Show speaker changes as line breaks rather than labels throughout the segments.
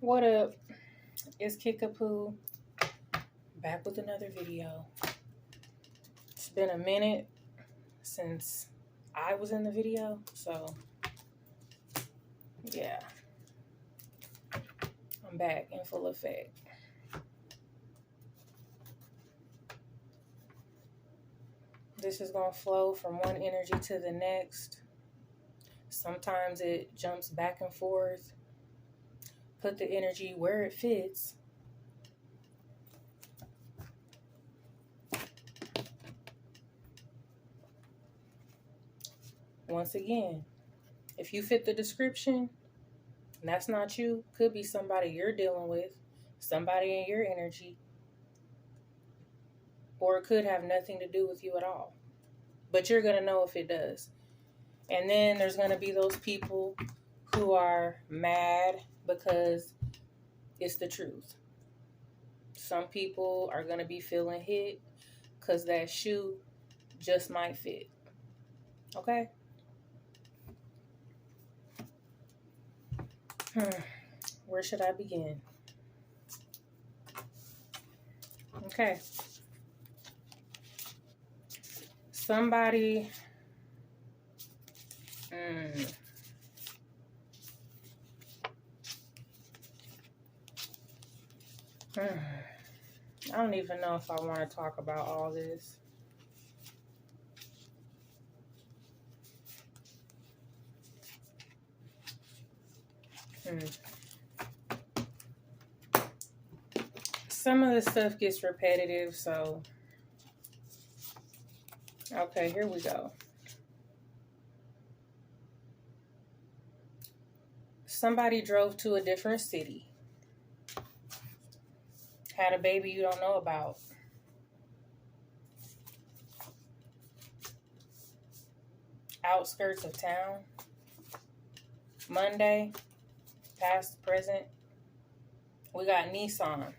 What up? It's Kickapoo back with another video. It's been a minute since I was in the video, so yeah, I'm back in full effect. This is gonna flow from one energy to the next. Sometimes it jumps back and forth. Put the energy where it fits. Once again, if you fit the description, and that's not you, could be somebody you're dealing with, somebody in your energy, or it could have nothing to do with you at all. But you're going to know if it does. And then there's going to be those people who are mad because it's the truth. Some people are going to be feeling hit because that shoe just might fit. Okay? Where should I begin? Okay. Somebody... I don't even know if I want to talk about all this. Some of the stuff gets repetitive, so... Okay, here we go. Somebody drove to a different city. Had a baby you don't know about. Outskirts of town. Monday, past, present. We got Nissan.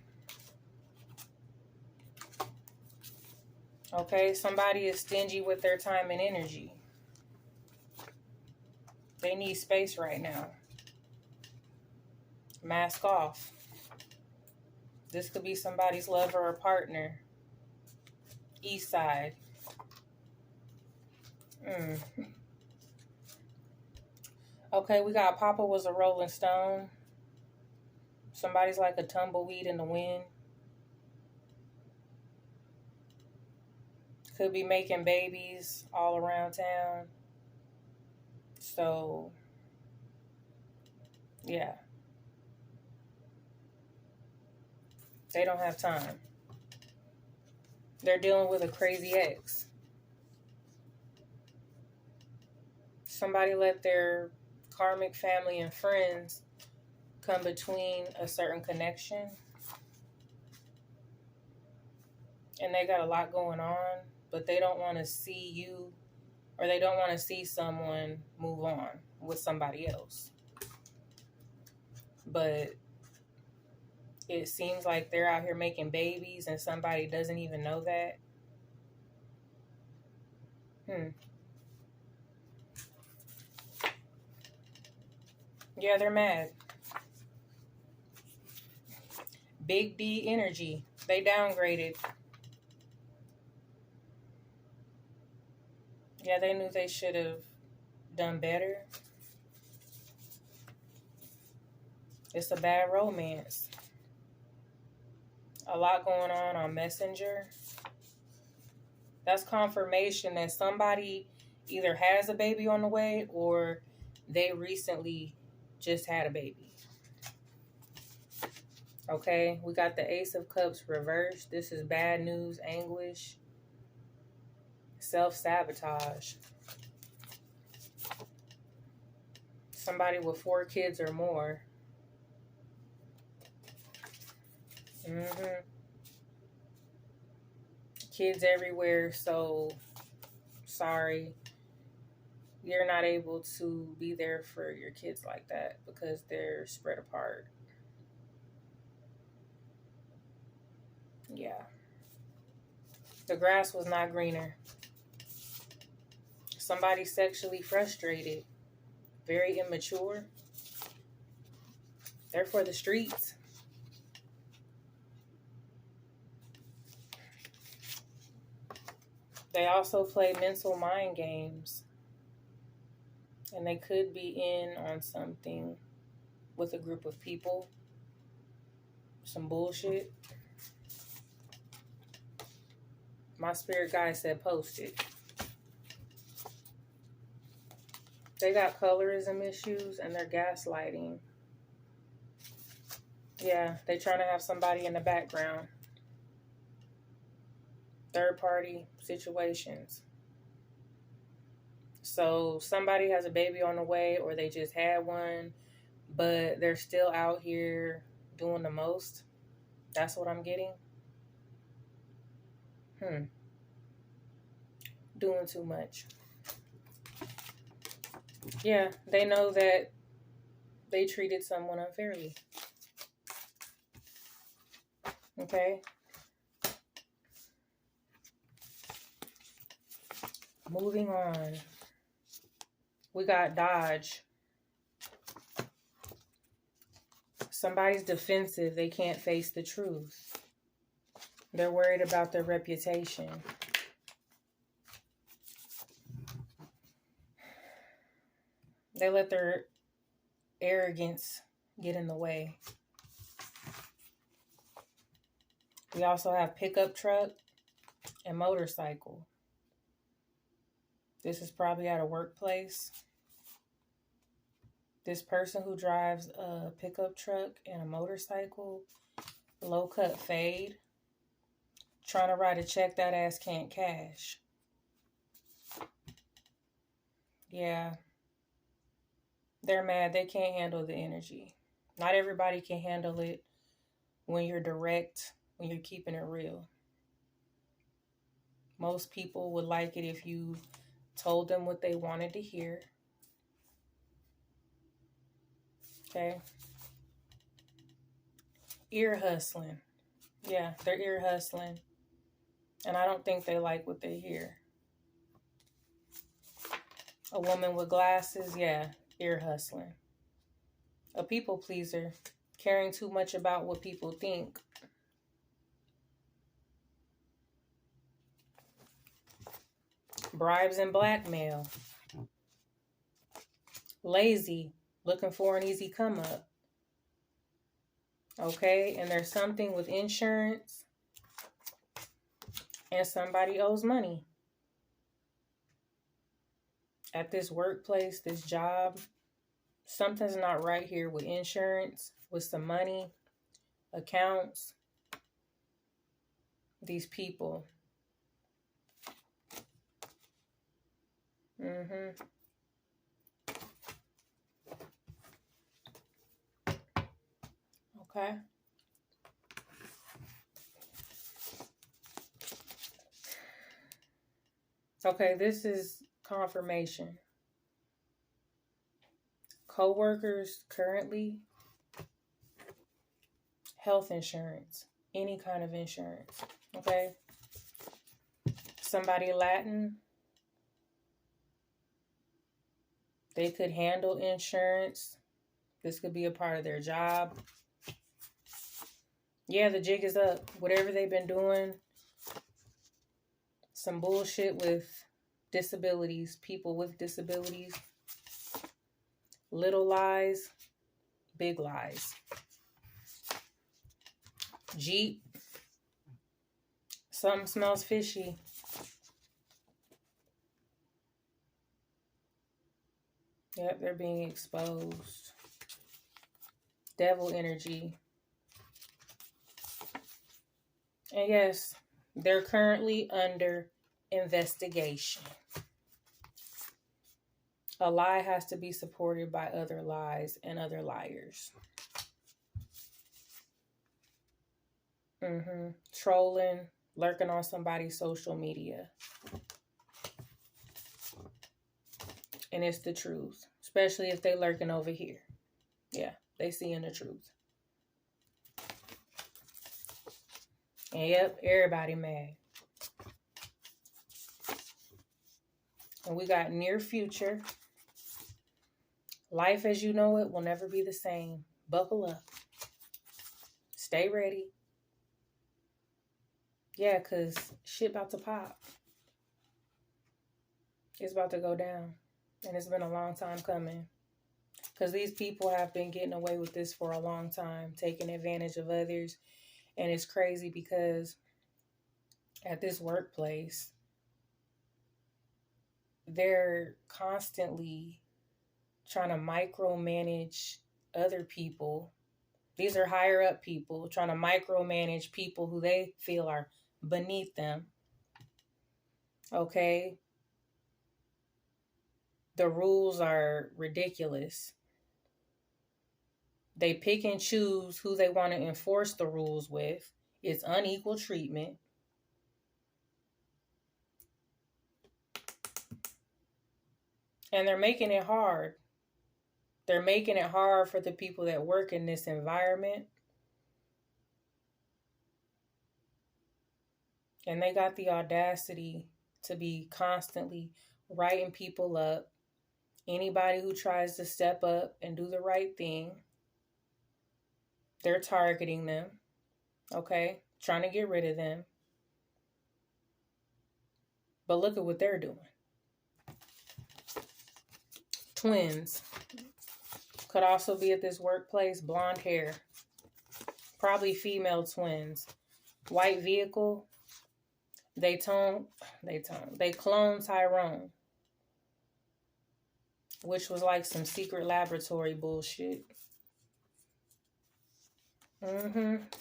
Okay, somebody is stingy with their time and energy. They need space right now. Mask off. This could be somebody's lover or partner. East side. Okay, we got Papa was a Rolling Stone. Somebody's like a tumbleweed in the wind. Could be making babies all around town. So, yeah. They don't have time. They're dealing with a crazy ex. Somebody let their karmic family and friends come between a certain connection. And they got a lot going on, but they don't want to see you, or they don't want to see someone move on with somebody else. But it seems like they're out here making babies and somebody doesn't even know that. Yeah, they're mad. Big D energy. They downgraded. Yeah, they knew they should have done better. It's a bad romance. A lot going on Messenger. That's confirmation that somebody either has a baby on the way or they recently just had a baby. Okay, we got the Ace of Cups reversed. This is bad news, anguish, self-sabotage. Somebody with 4 kids or more. Kids everywhere, so sorry. You're not able to be there for your kids like that because they're spread apart. Yeah. The grass was not greener. Somebody sexually frustrated. Very immature. They're for the streets. They also play mental mind games. And they could be in on something with a group of people. Some bullshit. My spirit guide said post it. They got colorism issues and they're gaslighting. Yeah, they trying to have somebody in the background. Third party situations. So somebody has a baby on the way or they just had one, but they're still out here doing the most. That's what I'm getting. Doing too much. Yeah, they know that they treated someone unfairly. Okay? Moving on. We got Dodge. Somebody's defensive. They can't face the truth. They're worried about their reputation. They let their arrogance get in the way. We also have pickup truck and motorcycle. This is probably at a workplace. This person who drives a pickup truck and a motorcycle, low cut fade, trying to write a check that ass can't cash. Yeah. They're mad. They can't handle the energy. Not everybody can handle it when you're direct, when you're keeping it real. Most people would like it if you told them what they wanted to hear. Okay. Ear hustling. Yeah, they're ear hustling. And I don't think they like what they hear. A woman with glasses, yeah, ear hustling. A people pleaser, caring too much about what people think. Bribes and blackmail. Lazy, looking for an easy come up. Okay, and there's something with insurance and somebody owes money. At this workplace, this job, something's not right here with insurance, with some money, accounts, these people. Okay. Okay, this is confirmation. Co-workers currently, health insurance, any kind of insurance. Okay. Somebody Latin, they could handle insurance. This could be a part of their job. Yeah, the jig is up. Whatever they've been doing, some bullshit with disabilities, people with disabilities. Little lies, big lies. Jeep, something smells fishy. Yep, they're being exposed. Devil energy. And yes, they're currently under investigation. A lie has to be supported by other lies and other liars. Trolling, lurking on somebody's social media. And it's the truth, especially if they lurking over here. Yeah, they seeing the truth. And yep, everybody mad. And we got near future. Life as you know it will never be the same. Buckle up. Stay ready. Yeah, because shit about to pop. It's about to go down. And it's been a long time coming. Because these people have been getting away with this for a long time, taking advantage of others. And it's crazy because at this workplace, they're constantly trying to micromanage other people. These are higher up people trying to micromanage people who they feel are beneath them. Okay? The rules are ridiculous. They pick and choose who they want to enforce the rules with. It's unequal treatment. And they're making it hard. They're making it hard for the people that work in this environment. And they got the audacity to be constantly writing people up. Anybody who tries to step up and do the right thing, they're targeting them. Okay? Trying to get rid of them. But look at what they're doing. Twins. Could also be at this workplace. Blonde hair. Probably female twins. White vehicle. They cloned Tyrone. Which was like some secret laboratory bullshit.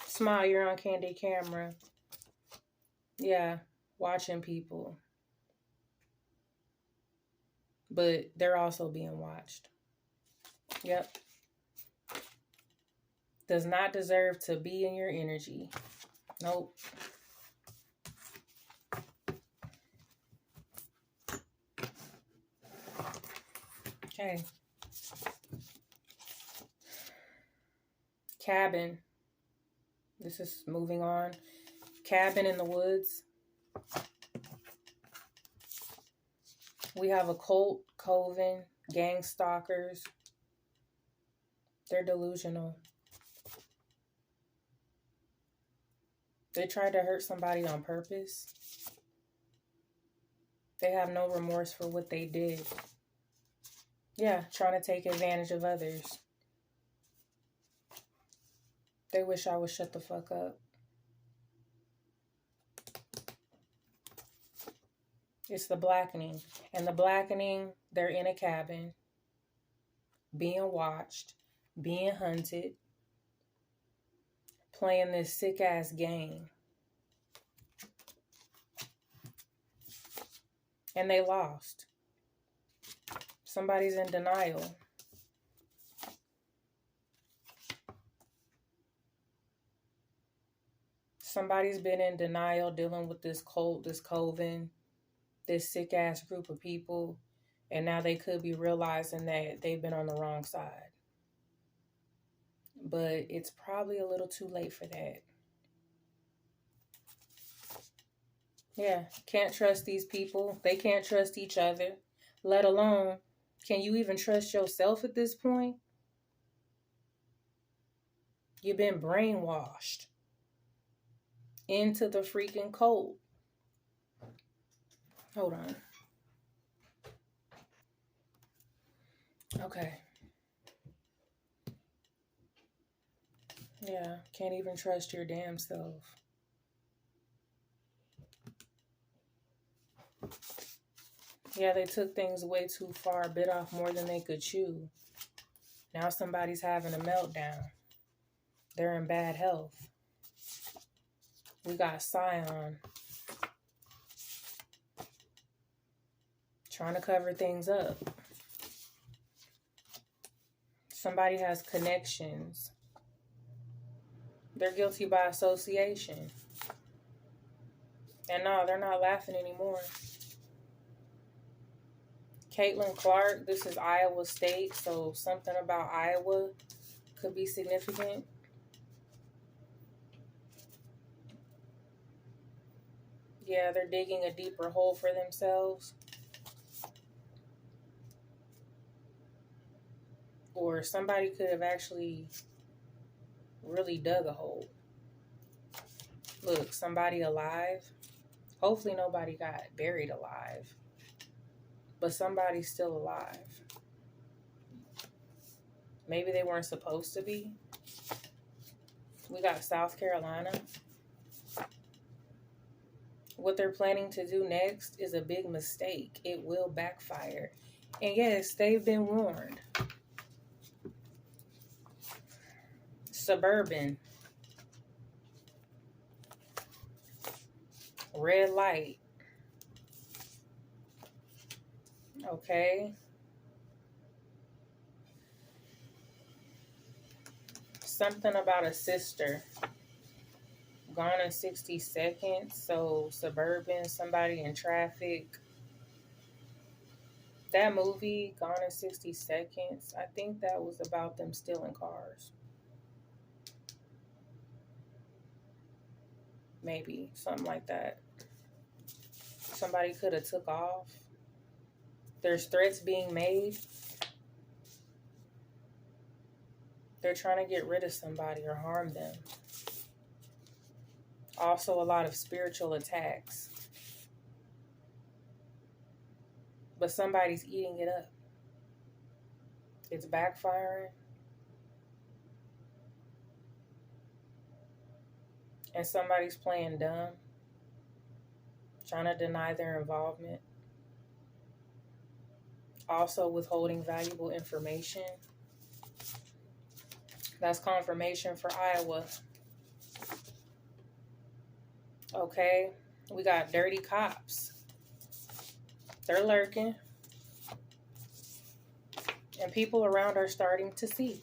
Smile, you're on candid camera. Yeah, watching people. But they're also being watched. Yep. Does not deserve to be in your energy. Nope. Okay. Cabin. This is moving on. Cabin in the woods. We have occult, coven, gang stalkers. They're delusional. They tried to hurt somebody on purpose. They have no remorse for what they did. Yeah, trying to take advantage of others. They wish I would shut the fuck up. It's the blackening. And the blackening, they're in a cabin, being watched, being hunted, playing this sick-ass game. And they lost. Somebody's in denial. Somebody's been in denial dealing with this cult, this coven, this sick-ass group of people. And now they could be realizing that they've been on the wrong side. But it's probably a little too late for that. Yeah, can't trust these people. They can't trust each other. Let alone, can you even trust yourself at this point? You've been brainwashed into the freaking cult. Hold on. Okay. Yeah, can't even trust your damn self. Yeah, they took things way too far, bit off more than they could chew. Now somebody's having a meltdown. They're in bad health. We got Scion trying to cover things up. Somebody has connections. They're guilty by association. And no, they're not laughing anymore. Caitlin Clark, this is Iowa State, so something about Iowa could be significant. Yeah, they're digging a deeper hole for themselves. Or somebody could have actually really dug a hole. Look, somebody alive. Hopefully nobody got buried alive. But somebody's still alive. Maybe they weren't supposed to be. We got South Carolina. What they're planning to do next is a big mistake. It will backfire. And yes, they've been warned. Suburban. Red light. Okay. Something about a sister. Gone in 60 seconds. So suburban, somebody in traffic. That movie, Gone in 60 Seconds, I think that was about them stealing cars. Maybe, something like that. Somebody could have took off. There's threats being made. They're trying to get rid of somebody or harm them. Also, a lot of spiritual attacks. But somebody's eating it up. It's backfiring. And somebody's playing dumb. Trying to deny their involvement. Also withholding valuable information. That's confirmation for Iowa. Okay, we got dirty cops. They're lurking. And people around are starting to see.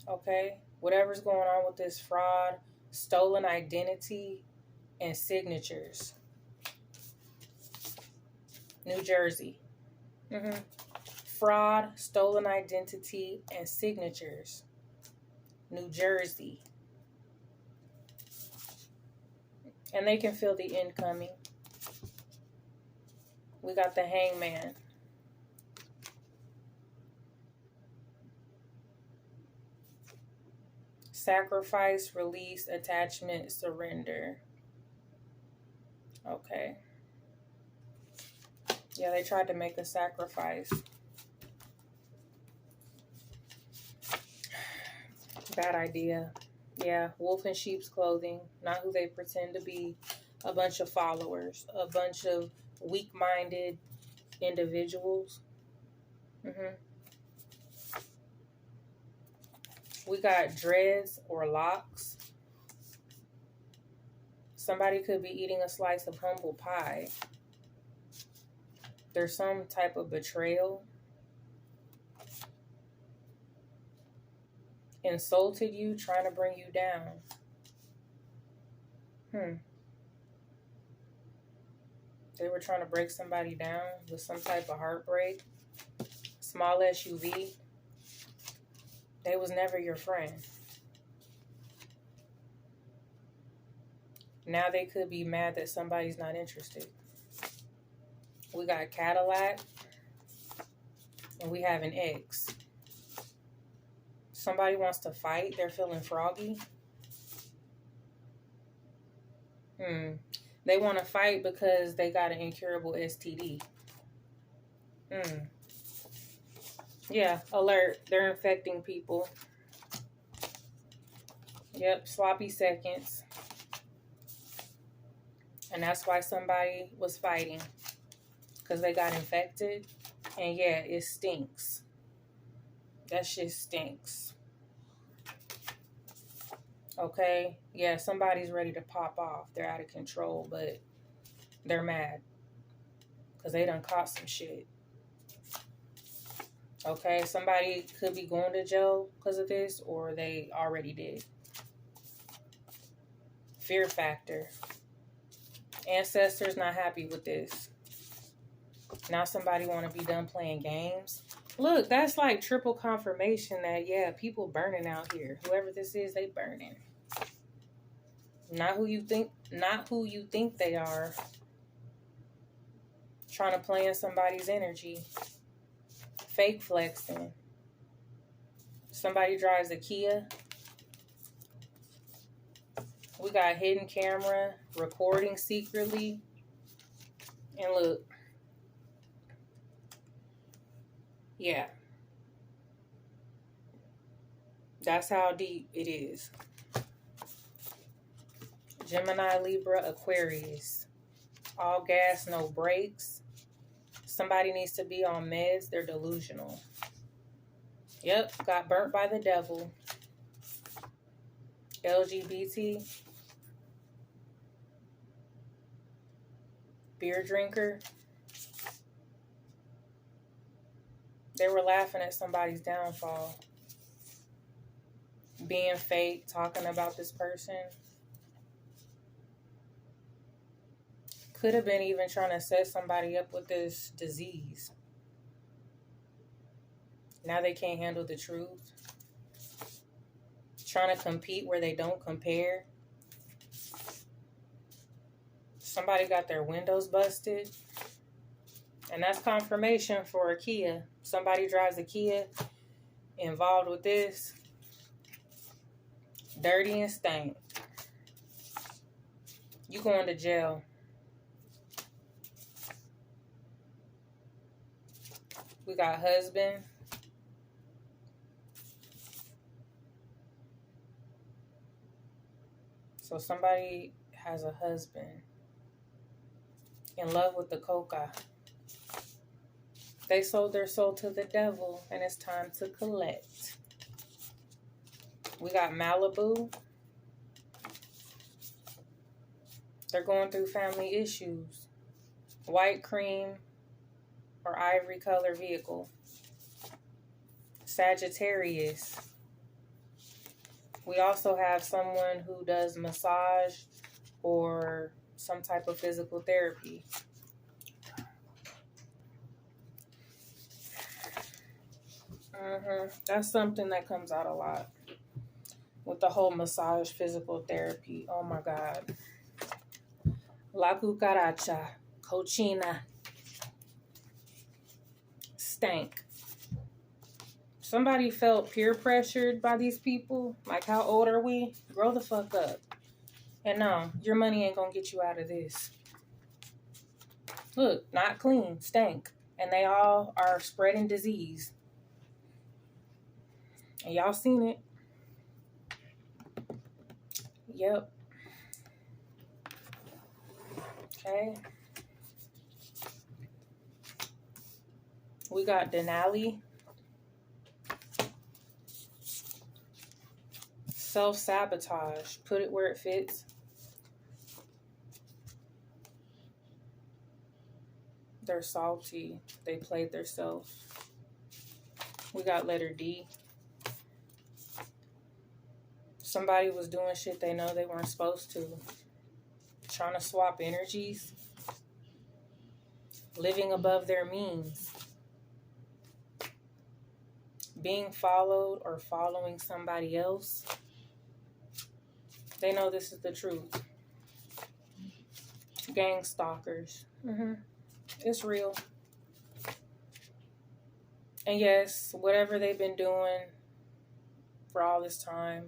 Okay, whatever's going on with this fraud, stolen identity, and signatures. New Jersey. Fraud, stolen identity, and signatures. New Jersey. And they can feel the end coming. We got the Hangman. Sacrifice, release, attachment, surrender. Okay. Yeah, they tried to make a sacrifice. Bad idea. Yeah, wolf in sheep's clothing. Not who they pretend to be. A bunch of followers. A bunch of weak-minded individuals. We got dreads or locks. Somebody could be eating a slice of humble pie. There's some type of betrayal. Insulted you, trying to bring you down. They were trying to break somebody down with some type of heartbreak. Small SUV. They was never your friend. Now they could be mad that somebody's not interested. We got Cadillac. And we have an X. Somebody wants to fight. They're feeling froggy. They want to fight because they got an incurable STD. Yeah, alert. They're infecting people. Yep, sloppy seconds. And that's why somebody was fighting. Because they got infected. And yeah, it stinks. That shit stinks. Okay? Yeah, somebody's ready to pop off. They're out of control, but they're mad. Because they done caught some shit. Okay? Somebody could be going to jail because of this, or they already did. Fear factor. Ancestors not happy with this. Now somebody want to be done playing games. Look, that's like triple confirmation that, yeah, people burning out here. Whoever this is, they burning. Not who you think they are. Trying to play in somebody's energy. Fake flexing. Somebody drives a Kia. We got hidden camera, recording secretly. And look. Yeah. That's how deep it is. Gemini, Libra, Aquarius. All gas, no brakes. Somebody needs to be on meds. They're delusional. Yep, got burnt by the devil. LGBT. Beer drinker. They were laughing at somebody's downfall. Being fake, talking about this person. Could have been even trying to set somebody up with this disease. Now they can't handle the truth. Trying to compete where they don't compare. Somebody got their windows busted. And that's confirmation for a Kia. Somebody drives a Kia involved with this. Dirty and stank. You going to jail. We got husband. So somebody has a husband in love with the coca. They sold their soul to the devil and it's time to collect. We got Malibu. They're going through family issues. White cream or ivory color vehicle. Sagittarius. We also have someone who does massage or some type of physical therapy. That's something that comes out a lot with the whole massage physical therapy. Oh my God. La cucaracha, cochina, stank. Somebody felt peer pressured by these people. Like, how old are we? Grow the fuck up. And no, your money ain't gonna get you out of this. Look, not clean, stank. And they all are spreading disease. And y'all seen it. Yep. Okay. We got Denali. Self-sabotage. Put it where it fits. They're salty. They played their self. We got letter D. Somebody was doing shit they know they weren't supposed to. Trying to swap energies. Living above their means. Being followed or following somebody else. They know this is the truth. Gang stalkers. It's real. And yes, whatever they've been doing for all this time,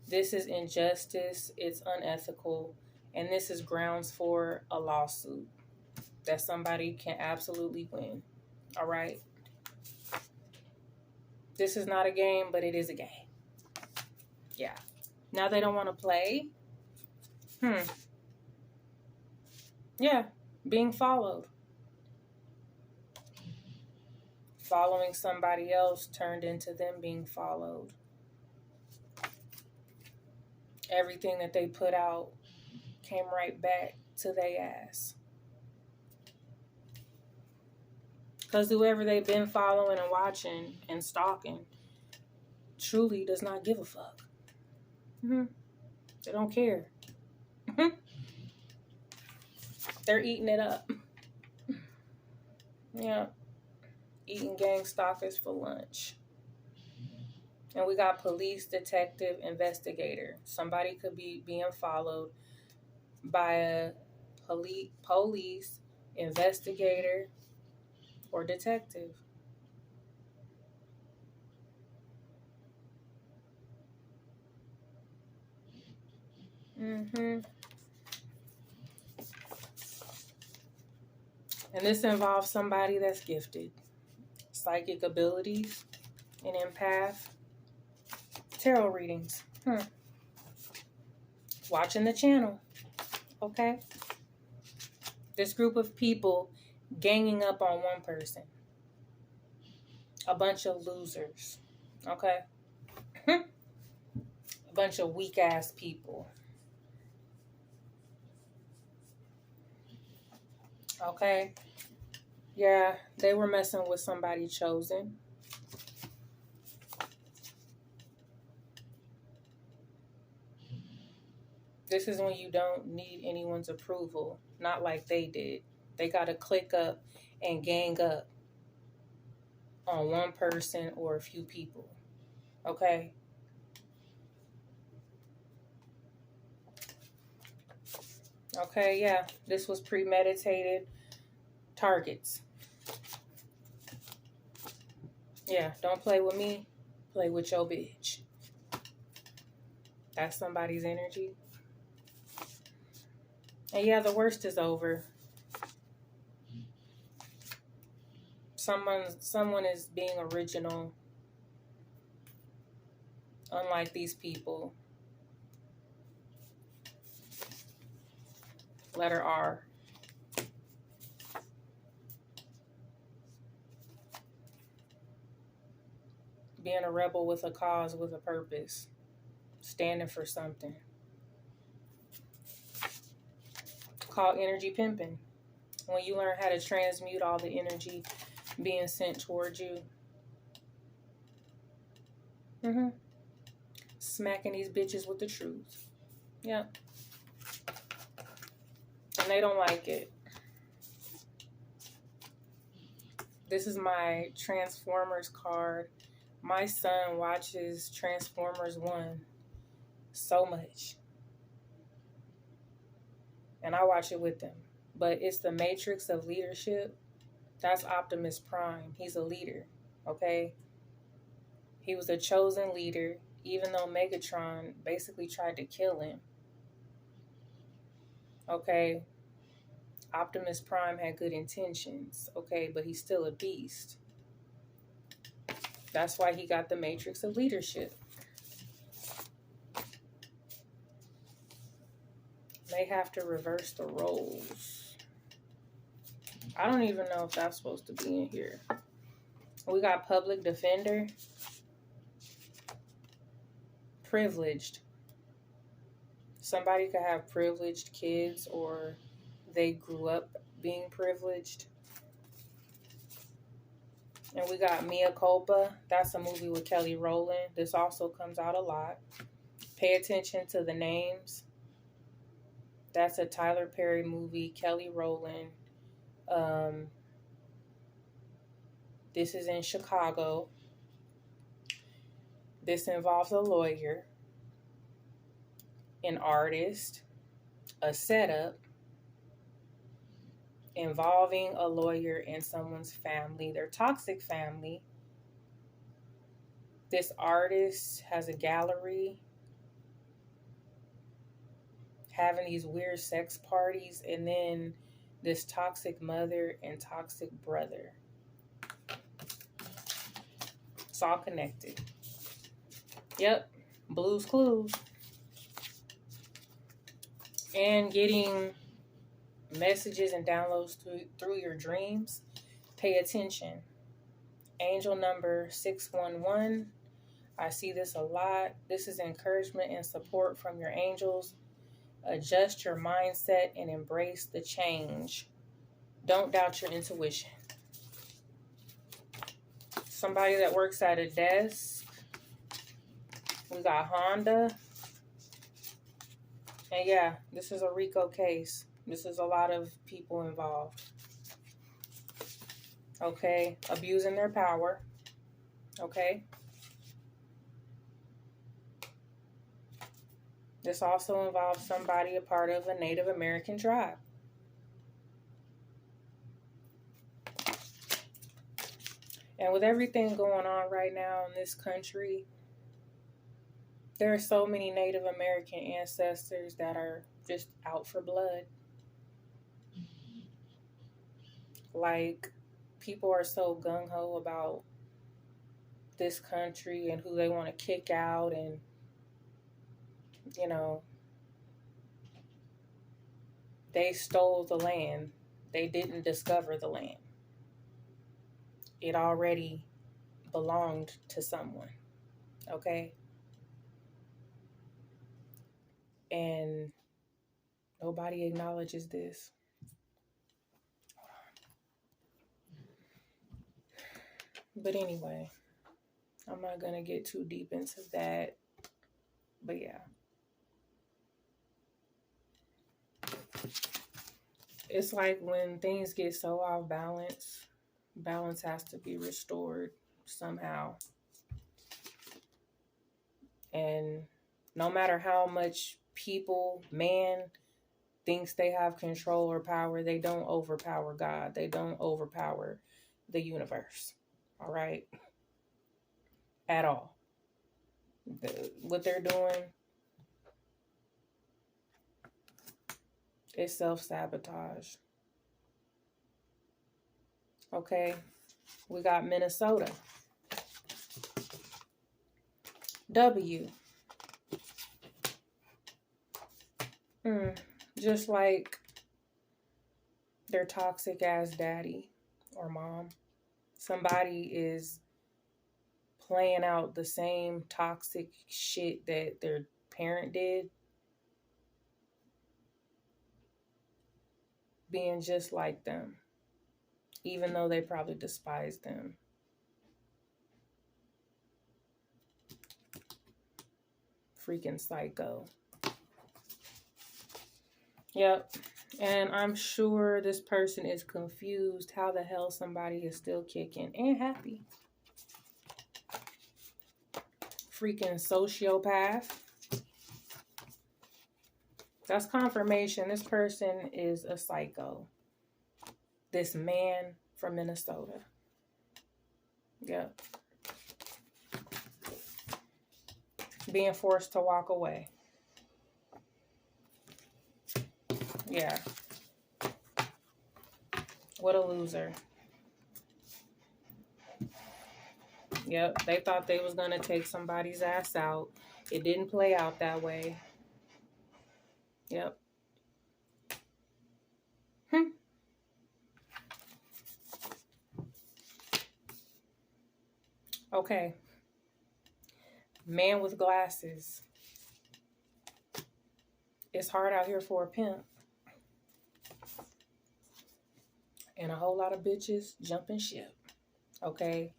this is injustice, it's unethical, and this is grounds for a lawsuit that somebody can absolutely win. All right? This is not a game, but it is a game. Yeah. Now they don't want to play. Yeah. Being followed. Following somebody else turned into them being followed. Everything that they put out came right back to their ass. Because whoever they've been following and watching and stalking truly does not give a fuck. They don't care. They're eating it up. Yeah. Eating gang stalkers for lunch. And we got police, detective, investigator. Somebody could be being followed by a police, investigator, or detective. And this involves somebody that's gifted. Psychic abilities, an empath, tarot readings. Watching the channel. Okay? This group of people ganging up on one person. A bunch of losers. Okay? A bunch of weak ass people. Okay? Yeah, they were messing with somebody chosen. This is when you don't need anyone's approval. Not like they did. They got to click up and gang up on one person or a few people. Okay? Okay, yeah. This was premeditated targets. Yeah, don't play with me. Play with your bitch. That's somebody's energy. And yeah, the worst is over. Someone is being original. Unlike these people. Letter R. Being a rebel with a cause, with a purpose. Standing for something. Called energy pimping. When you learn how to transmute all the energy being sent towards you. Smacking these bitches with the truth. Yep. And they don't like it. This is my Transformers card. My son watches Transformers 1 so much. And I watch it with them. But it's the matrix of leadership. That's Optimus Prime. He's a leader. Okay? He was a chosen leader, even though Megatron basically tried to kill him. Okay? Optimus Prime had good intentions. Okay? But he's still a beast. That's why he got the matrix of leadership. They have to reverse the roles. I don't even know if that's supposed to be in here. We got public defender. Privileged. Somebody could have privileged kids or they grew up being privileged. And we got Mea Culpa. That's a movie with Kelly Rowland. This also comes out a lot. Pay attention to the names. That's a Tyler Perry movie, Kelly Rowland. This is in Chicago. This involves a lawyer, an artist, a setup, involving a lawyer and someone's family, their toxic family. This artist has a gallery, having these weird sex parties, and then this toxic mother and toxic brother. It's all connected. Yep, Blue's Clues. And getting messages and downloads through your dreams. Pay attention. Angel number 611. I see this a lot. This is encouragement and support from your angels. Adjust your mindset and embrace the change. Don't doubt your intuition. Somebody that works at a desk. We got Honda. And yeah, this is a RICO case. This is a lot of people involved. Okay, abusing their power. Okay. This also involves somebody a part of a Native American tribe. And with everything going on right now in this country, There are so many Native American ancestors that are just out for blood. Like, people are so gung-ho about this country and who they want to kick out, and, you know, they stole the land. They didn't discover the land. It already belonged to someone, okay? And nobody acknowledges this. But anyway, I'm not going to get too deep into that. But yeah. It's like when things get so off balance, balance has to be restored somehow. And no matter how much people, man, thinks they have control or power, they don't overpower God. They don't overpower the universe. All right? At all. What they're doing is self-sabotage. Okay? We got Minnesota. W. Just like their toxic ass daddy or mom, somebody is playing out the same toxic shit that their parent did, being just like them, even though they probably despise them. Freaking psycho. Yep. And I'm sure this person is confused how the hell somebody is still kicking and happy. Freaking sociopath. That's confirmation. This person is a psycho. This man from Minnesota. Yep. Being forced to walk away. Yeah. What a loser. Yep. They thought they was going to take somebody's ass out. It didn't play out that way. Yep. Okay. Man with glasses. It's hard out here for a pimp. And a whole lot of bitches jumping ship. Okay.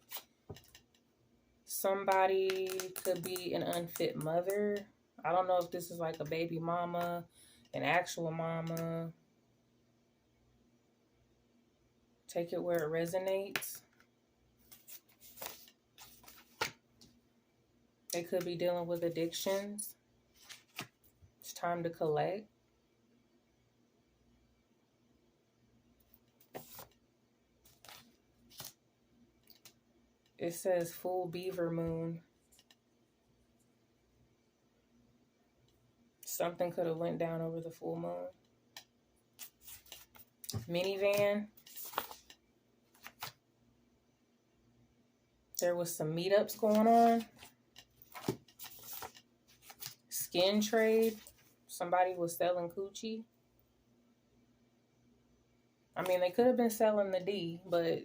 Somebody could be an unfit mother. I don't know if this is like a baby mama, an actual mama. Take it where it resonates. They could be dealing with addictions. It's time to collect. It says full beaver moon. Something could have went down over the full moon. Minivan. There was some meetups going on. Skin trade. Somebody was selling coochie. I mean, they could have been selling the D, but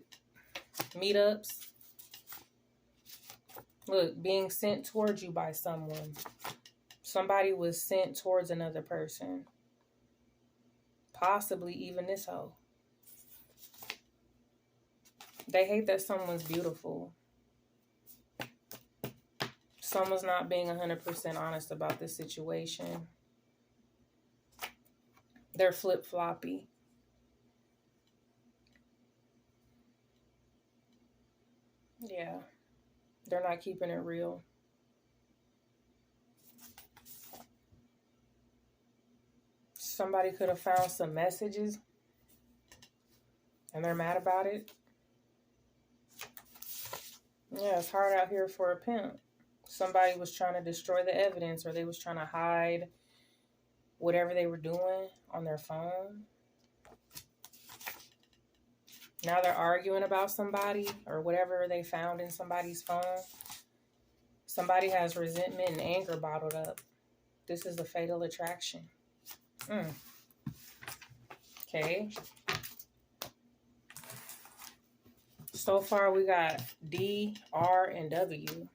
meetups. Look, being sent towards you by someone. Somebody was sent towards another person. Possibly even this hoe. They hate that someone's beautiful. Someone's not being 100% honest about this situation. They're flip-floppy. Yeah. They're not keeping it real. Somebody could have found some messages and they're mad about it. Yeah, it's hard out here for a pimp. Somebody was trying to destroy the evidence, or they was trying to hide whatever they were doing on their phone. Now they're arguing about somebody or whatever they found in somebody's phone. Somebody has resentment and anger bottled up. This is a fatal attraction. Okay. So far we got D, R, and W.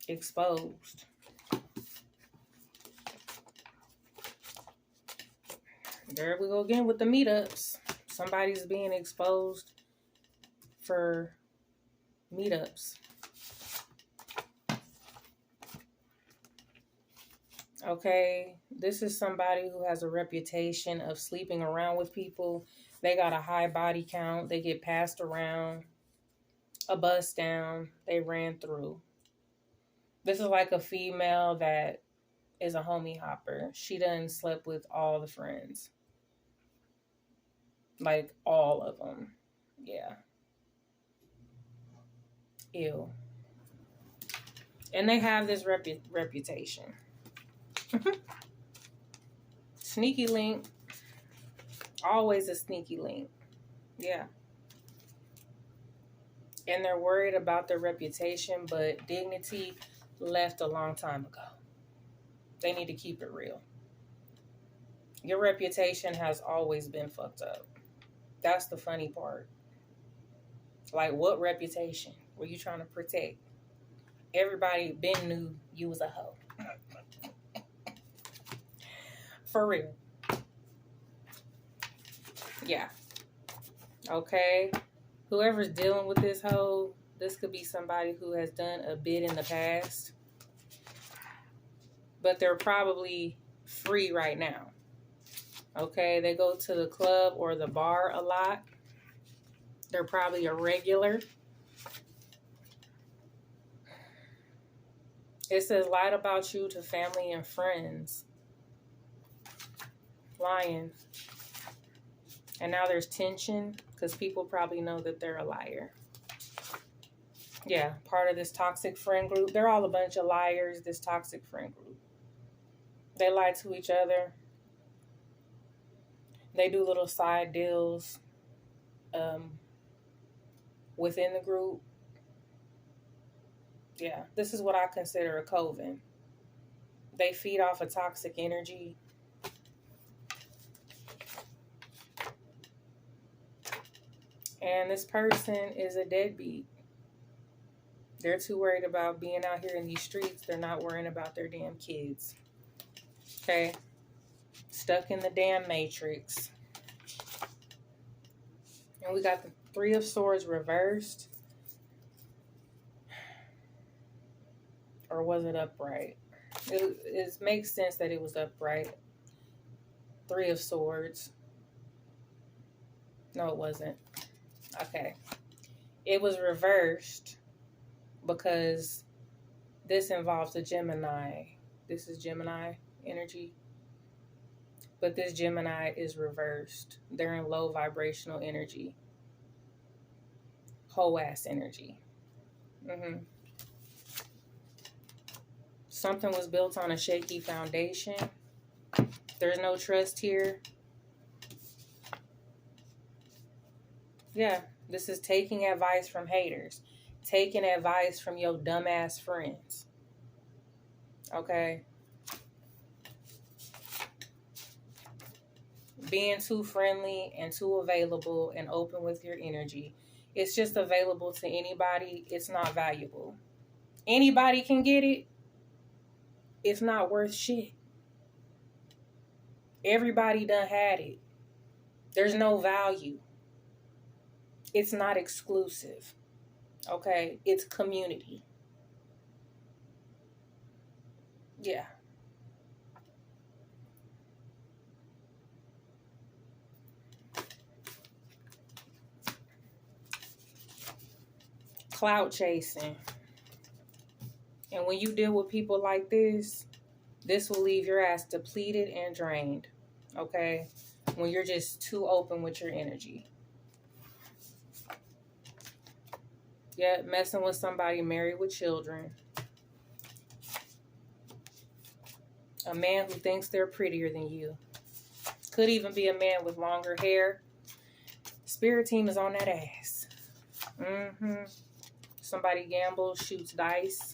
Exposed. There we go again with the meetups. Somebody's being exposed for meetups. Okay, this is somebody who has a reputation of sleeping around with people. They got a high body count. They get passed around. A bus down. They ran through. This is like a female that is a homie hopper. She done slept with all the friends. Like all of them. Yeah. Ew. And they have this reputation. Sneaky link. Always a sneaky link. Yeah. And they're worried about their reputation, but dignity left a long time ago. They need to keep it real. Your reputation has always been fucked up. That's the funny part. Like, what reputation were you trying to protect? Everybody been knew you was a hoe. For real. Yeah. Okay. Whoever's dealing with this hoe, this could be somebody who has done a bit in the past. But they're probably free right now. Okay. They go to the club or the bar a lot. They're probably a regular. It says lied about you to family and friends. Lying. And now there's tension because people probably know that they're a liar. Yeah, part of this toxic friend group. They're all a bunch of liars, this toxic friend group. They lie to each other. They do little side deals within the group. Yeah, this is what I consider a coven. They feed off a toxic energy. And this person is a deadbeat. They're too worried about being out here in these streets. They're not worrying about their damn kids. Okay? Stuck in the damn matrix. And we got the Three of Swords reversed. Or was it upright? It makes sense that it was upright. Three of Swords. No, it wasn't. Okay. It was reversed because this involves a Gemini. This is Gemini energy. But this Gemini is reversed. They're in low vibrational energy. Whole ass energy. Something was built on a shaky foundation. There's no trust here. Yeah, this is taking advice from haters. Taking advice from your dumbass friends. Okay? Being too friendly and too available and open with your energy. It's just available to anybody. It's not valuable. Anybody can get it. It's not worth shit. Everybody done had it. There's no value. It's not exclusive. Okay? It's community. Yeah. Clout chasing. And when you deal with people like this will leave your ass depleted and drained. Okay? When you're just too open with your energy. Yeah, messing with somebody married with children. A man who thinks they're prettier than you. Could even be a man with longer hair. Spirit team is on that ass. Somebody gambles, shoots dice.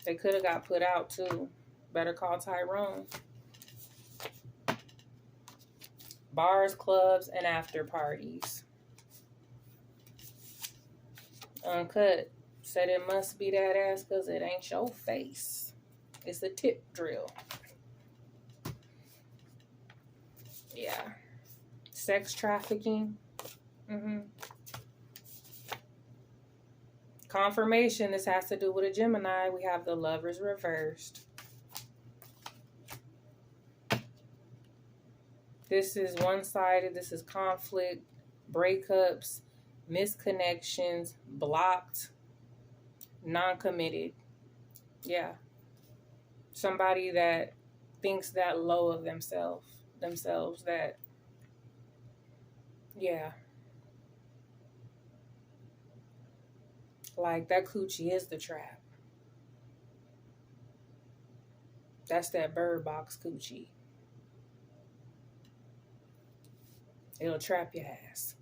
They could have got put out too. Better call Tyrone. Bars, clubs, and after parties. Uncut. Said it must be that ass because it ain't your face. It's a tip drill. Yeah. Sex trafficking. Confirmation. This has to do with a Gemini. We have the Lovers reversed. This is one-sided. This is conflict, breakups, misconnections, blocked, non-committed. Yeah. Somebody that thinks that low of themselves that, yeah. Like, that coochie is the trap. That's that bird box coochie. It'll trap your ass.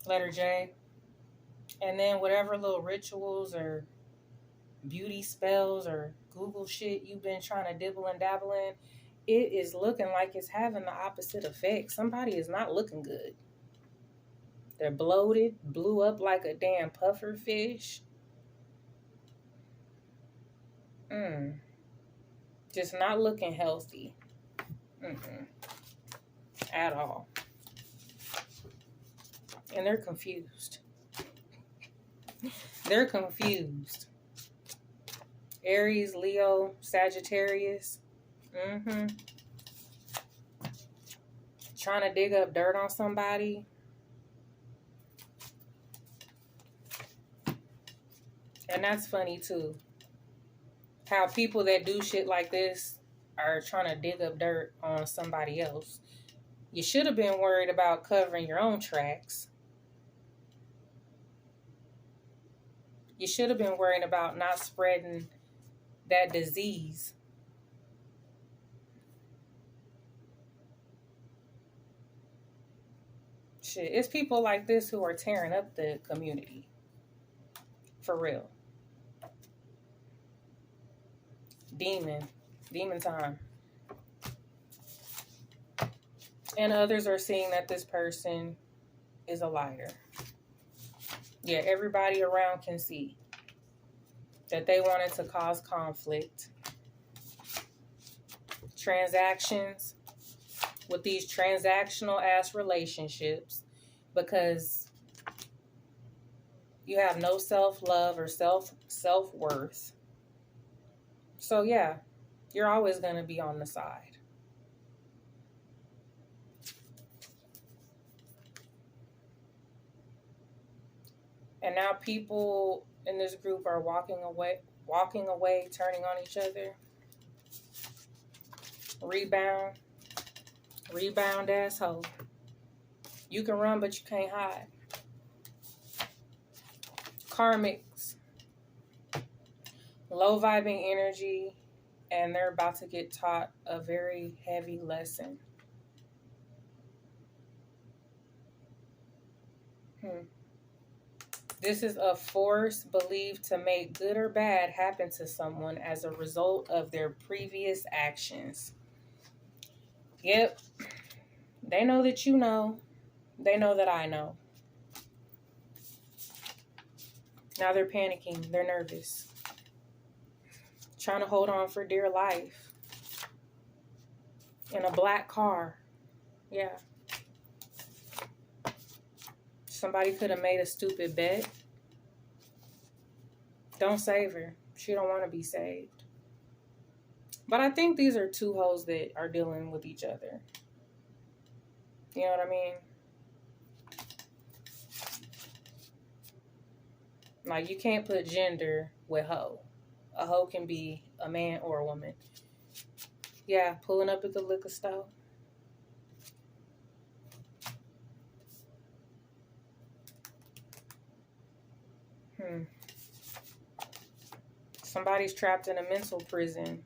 Letter J. And then whatever little rituals or beauty spells or Google shit you've been trying to dibble and dabble in, it is looking like it's having the opposite effect. Somebody is not looking good. They're bloated, blew up like a damn puffer fish. Just not looking healthy. At all. And they're confused. They're confused. Aries, Leo, Sagittarius. Trying to dig up dirt on somebody. And that's funny too. How people that do shit like this are trying to dig up dirt on somebody else. You should have been worried about covering your own tracks. You should have been worried about not spreading that disease. Shit, it's people like this who are tearing up the community. For real. Demon time. And others are seeing that this person is a liar. Yeah, everybody around can see that they wanted to cause conflict. Transactions with these transactional ass relationships because you have no self-love or self-worth. So yeah, you're always going to be on the side. And now people in this group are walking away, turning on each other. Rebound asshole. You can run, but you can't hide. Karmics. Low vibing energy, and they're about to get taught a very heavy lesson. This is a force believed to make good or bad happen to someone as a result of their previous actions. Yep. They know that you know. They know that I know. Now they're panicking. They're nervous. Trying to hold on for dear life. In a black car. Yeah. Somebody could have made a stupid bet. Don't save her. She don't want to be saved. But I think these are two hoes that are dealing with each other. You know what I mean? Like, you can't put gender with hoe. A hoe can be a man or a woman. Yeah, pulling up at the liquor store. Somebody's trapped in a mental prison.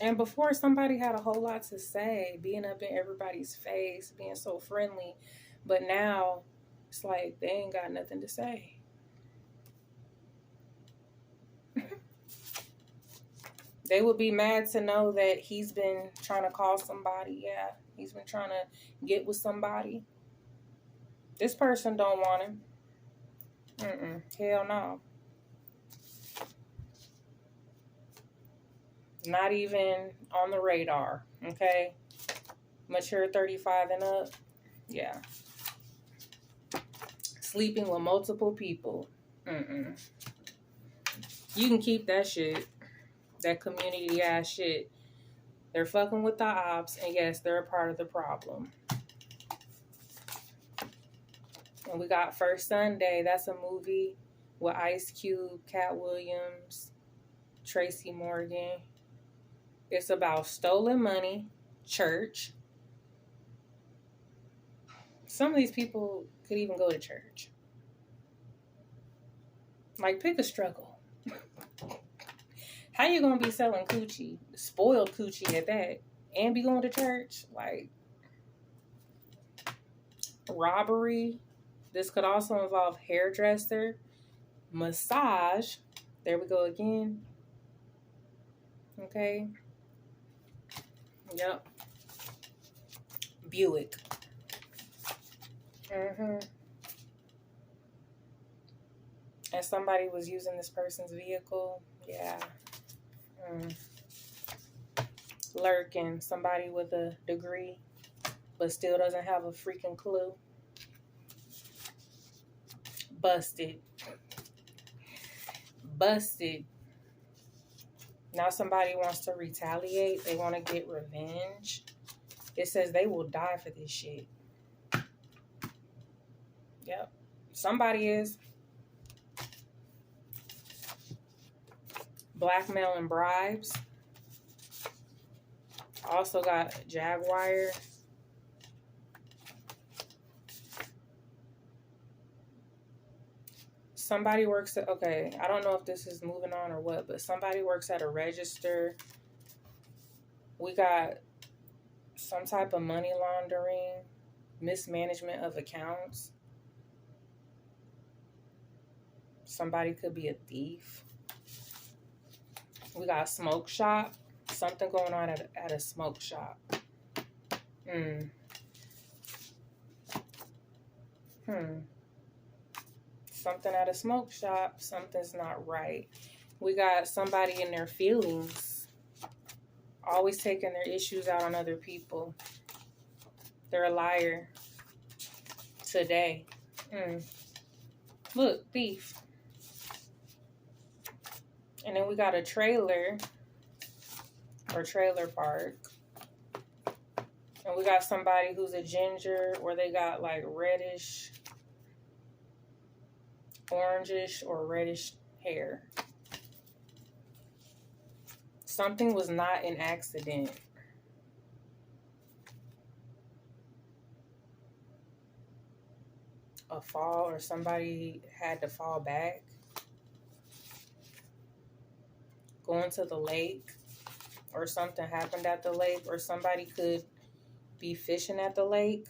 And before, somebody had a whole lot to say, being up in everybody's face, being so friendly. But now, it's like they ain't got nothing to say. They would be mad to know that he's been trying to call somebody. Yeah, he's been trying to get with somebody. This person don't want him. Hell no. Not even on the radar, okay? Mature 35 and up, yeah. Sleeping with multiple people, You can keep that shit, that community ass shit. They're fucking with the ops, and yes, they're a part of the problem. And we got First Sunday. That's a movie with Ice Cube, Cat Williams, Tracy Morgan. It's about stolen money, church. Some of these people could even go to church. Like, pick a struggle. How you gonna be selling coochie, spoiled coochie at that, and be going to church? Like, robbery. This could also involve hairdresser, massage. There we go again. Okay. Yep. Buick. And somebody was using this person's vehicle. Yeah. Lurking. Somebody with a degree, but still doesn't have a freaking clue. Busted. Now somebody wants to retaliate. They want to get revenge. It says they will die for this shit. Yep. Somebody is. Blackmail and bribes. Also got Jaguar. Somebody works at, okay, I don't know if this is moving on or what, but somebody works at a register. We got some type of money laundering, mismanagement of accounts. Somebody could be a thief. We got a smoke shop. Something going on at a smoke shop. Something at a smoke shop. Something's not right. We got somebody in their feelings. Always taking their issues out on other people. They're a liar. Today. Look, thief. And then we got a trailer or trailer park. And we got somebody who's a ginger, or they got like reddish, orangish, or reddish hair. Something was not an accident. A fall, or somebody had to fall back. Going to the lake, or something happened at the lake, or somebody could be fishing at the lake.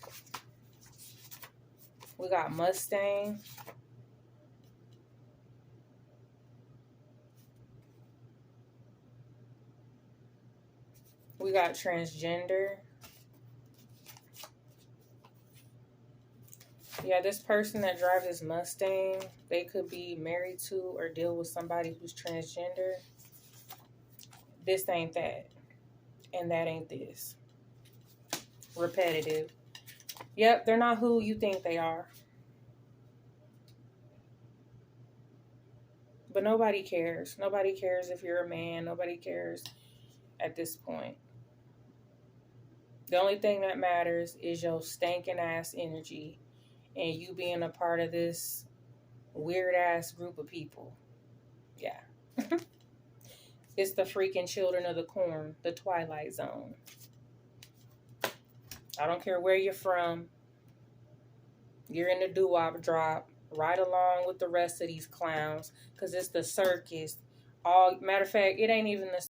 We got Mustang. We got transgender. Yeah, this person that drives this Mustang, they could be married to or deal with somebody who's transgender. This ain't that. And that ain't this. Repetitive. Yep, they're not who you think they are. But nobody cares. Nobody cares if you're a man. Nobody cares at this point. The only thing that matters is your stinking ass energy and you being a part of this weird ass group of people. Yeah. It's the freaking children of the corn, the Twilight Zone. I don't care where you're from. You're in the doo-wop drop right along with the rest of these clowns because it's the circus. All matter of fact, it ain't even the